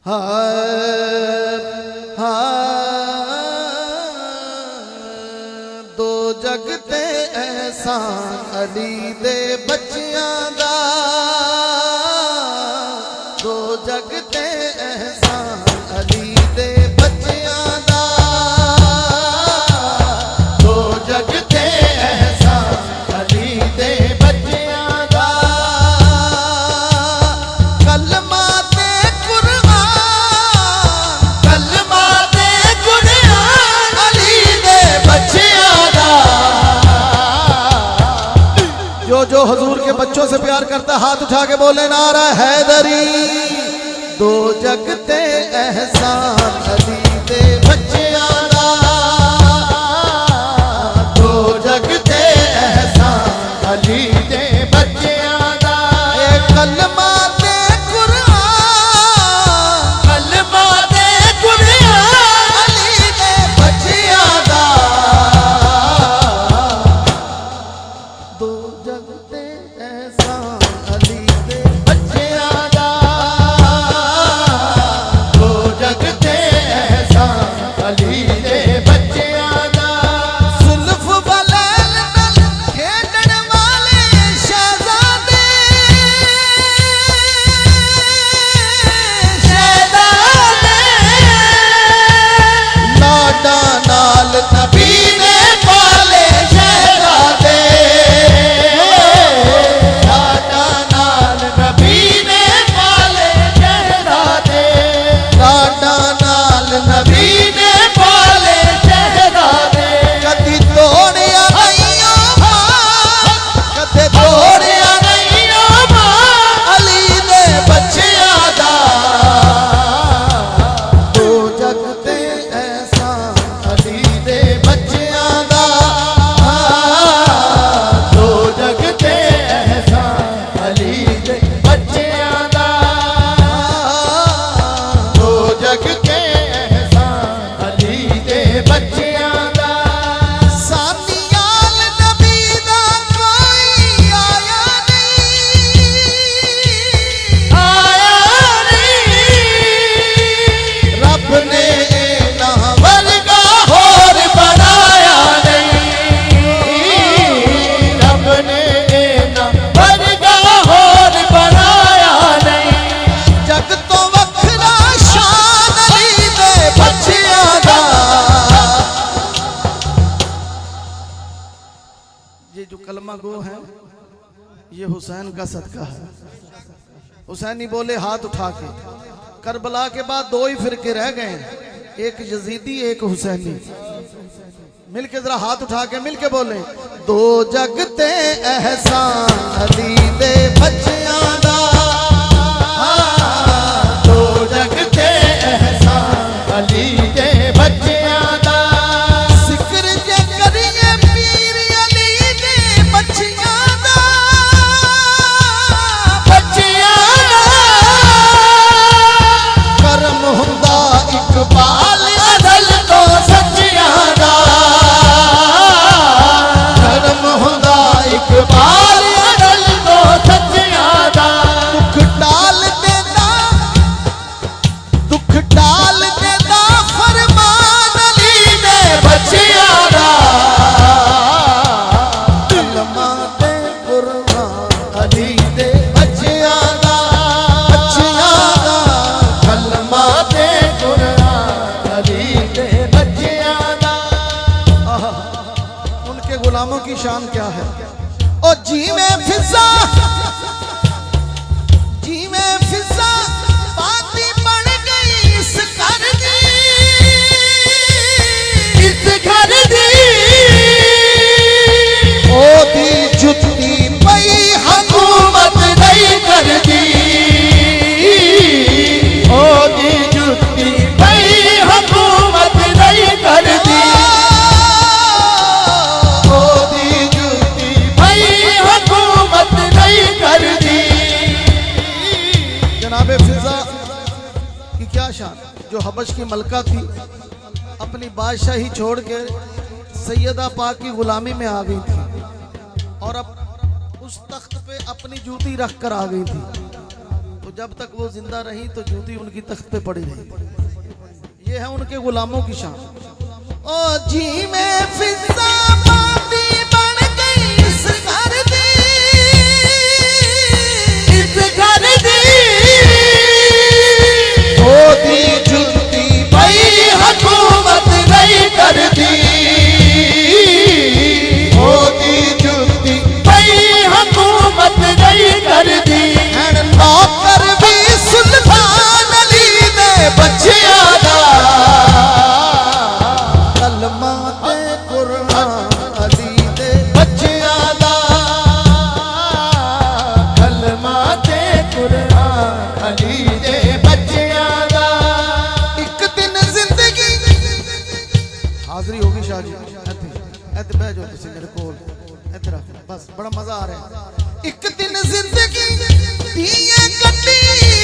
दो जगते एहसान अली दे बच्चियां दा, दो जगते एहसान अली दे बच्चियां दा, दो जगते एहसान अली दे बच्चियां दा। कलमा ते कुरान, कलमा ते कुरान अली दे बच्चियां दा। जो हजूर के बच्चों से प्यार करता हाथ उठा के बोले नारा हैदरी। दो जगते एहसान अली दे बच्चियां दा, दो जगते एहसान अली दे बच्चियां दा। कलमा ते कुरान, कलमा ते कुरान अली दे बच्चियां दा। दो जगते एहसान अली दे बच्चियां दा, दो जगते एहसान अली दे बच्चियां दा। सुल्फ बलैल नल खेडण वाले शहजादे, शहजादे लाडा नाल नबी ने पाले शहजादे, लाडा नाल नबी ने पाले शहजादे, लाडा नाल नबी ने पाले शहजादे। कदी तोड़िया नहीं मां, कदे तोड़िया नहीं मां अली दे बच्चियां दा। दो जगते एहसान अली दे बच्चियां दा, दो जगते एहसान अली दे बच्चियां दा, दो जगते एहसान अली दे बच्चियां दा। सानियाल नबी दा कोई आया नहीं, आया नहीं। रब ने ना वर्गा होर बनाया नहीं, रब ने ना वर्गा होर बनाया नहीं। जग तो वखरा शान अली दे बच्चियां दा। ये जो कलमा गो है ये हुसैन का सदका है। हुसैनी बोले हाथ उठा के। करबला के बाद दो ही फिरके रह गए, एक यजीदी एक हुसैनी। मिलके जरा हाथ उठा के मिलके बोले दो जगते एहसान अली दे बच्चियां दा, दो जगते एहसान अली दे बच्चियां दा। जिक्र जे करिए पीर अली दे बच्चियां दा, बच्चियां दा। करम हुंदा इकबाल अदल तो सच्चियां दा, करम हुंदा इकबाल अदल तो सच्चियां दा। दुख डाल देना, दुख डाल देना फरमान अली दे बच्चियां दा। कलमा ते कुरान अली दे बच्चियां दा, बच्चियां दा। कलमा ते कुरान अली दे बच्चियां दा। उनके गुलामों की शान क्या है। ओ जी में फिजा, जी में फिजा बाती बन गई इस घर दी, इस घर दी। ओ दी जुत्ती पई हुकूमत नहीं कर दी, ओ दी जुत्ती पई हुकूमत नहीं कर दी, ओ दी जुत्ती पई हुकूमत नहीं कर दी। जनाबे फिजा की क्या शान, जो हबश की मलका थी अपनी बादशाही छोड़ के सैयदा पाक की गुलामी में आ गई थी और अब उस तख्त पे अपनी जूती रख कर आ गई थी। तो जब तक वो जिंदा रही तो जूती उनकी तख्त पे पड़ी रही। ये है उनके गुलामों की शान। ओ जी में फिजा माटी बन गई इस घर दी, इस घर दी मोदी जुल्ती भाई हुकूमत नहीं कर दी, मोदी जुल्ती भाई हुकूमत नहीं कर दी। नौकर भी सुल्तान अली ने बच्चिया दा कलमा ते कुरान अली दे बच्चिया दा, कलमा ते कुरान अली दे बच्चिया दा। एक दिन जिंदगी हाजरी होगी शाह जी। इत्थे बह जाओ तुसी मेरे कोल, इत्थे रख बस, बड़ा मजा आ रहा है। एक दिन जिंदगी दिए गड्डी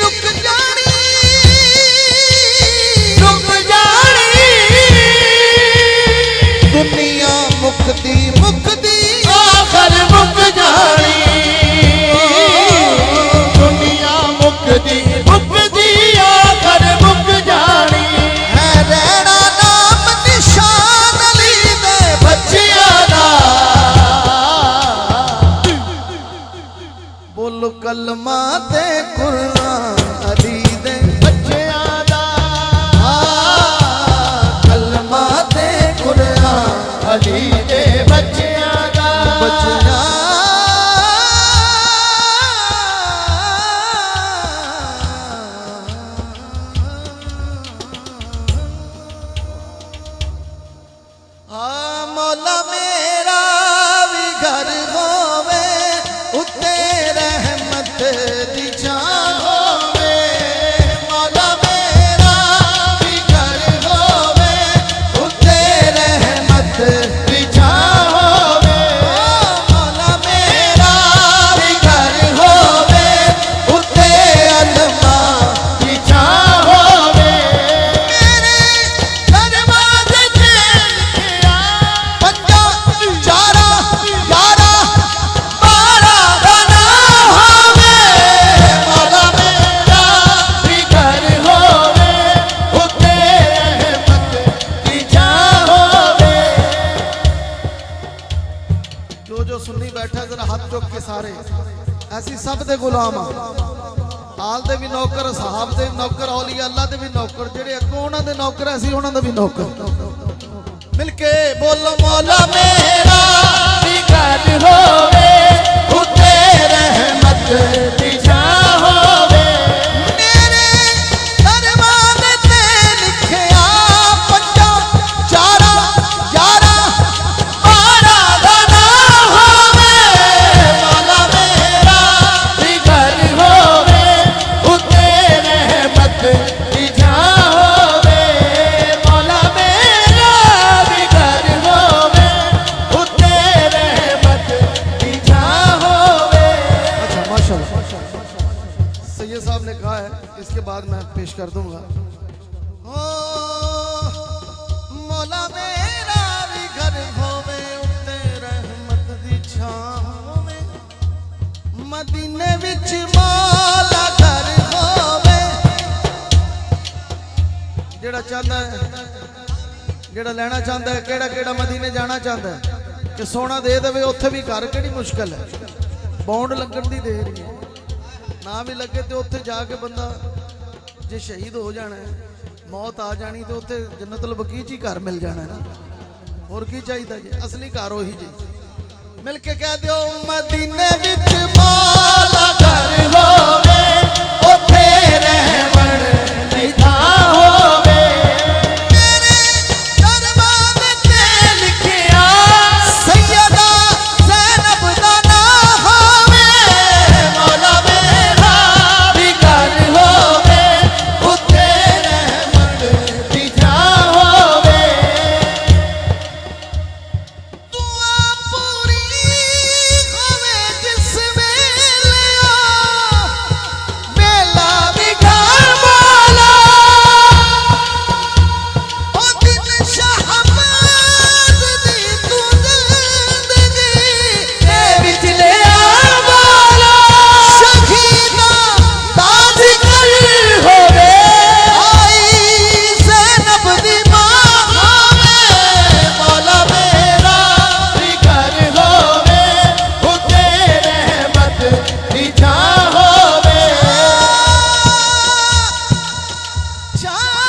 रुक जानी, रुक जानी दुनिया मुक्ति मुक्ति आखर मुक जानी, दुनिया मुक्ति मुक्ति आखर मुक जानी। है रहना नाम निशान अली दे बच्चिया दा बोलो कलमा ते कुरान अली दे बच्चिया दा, कलमा ते कुरान अली दे बच्चिया दा। बचना मौला मेरा भी घर होवे उत्ते रहमत दी छां होवे, मौला मेरा भी घर होवे उत्ते रहमत दी छां होवे, मौला मेरा भी घर होवे उत्ते अल्लाह की छां होवे। मेरे दरवाजे ते लिखिया पंजा चारा यारा बारा गाना होवे, मौला मेरा भी घर होवे उत्ते रहमत की छां होवे। जो सुन्नी बैठा जरा हाथ चुक के सारे ऐसी सब दे गुलाम आल दे भी नौकर, साहब दे नौकर, औलिया अल्लाह दे भी नौकर, जेड़े अगों उन्हां दे नौकर ऐसी उन्हां दा भी नौकर। मिलके बोलो मौला मेरा भी घर होवे उत्ते रहमत की छां होवे। मेरे दरवाजे ते लिखिया पंजा चारा यारा बारा गाना होवे, मौला मेरा भी घर होवे उत्ते रहमत की छां होवे, मौला मेरा भी घर होवे उत्ते रहमत की छां होवे। अच्छा माशाल्लाह। सैयद साहब ने कहा है, इसके बाद मैं पेश कर दूंगा। ओ मौला मेरा भी घर होवे उत्ते रहमत दी छां होवे, मदीने विच मौला घर होवे। जेड़ा चाहता है, जेड़ा लेना चाहता है, केड़ा केड़ा मदीने जाना चाहता है कि सोना दे देवे उत्थे भी घर, केड़ी मुश्किल है। बौंड लगन दी देर ही है, ना भी लगे तो उत्थे जाके बंदा जे शहीद हो जाना है, मौत आ जानी तो उत्थे जन्नतुल बकी च ही घर मिल जाना है ना। होर की चाहिए जी, असली घर वही जी। मिल के कह दो मदीने विच मौला घर होवे उत्ते रहमत की छां होवे। मेरे दरबार ते लिखिया सैयदा ज़ैनब दा नाम होवे, मौला मेरा भी घर होवे उत्ते रहमत की छां होवे। दुआ पूरी होवे जिस वेले शान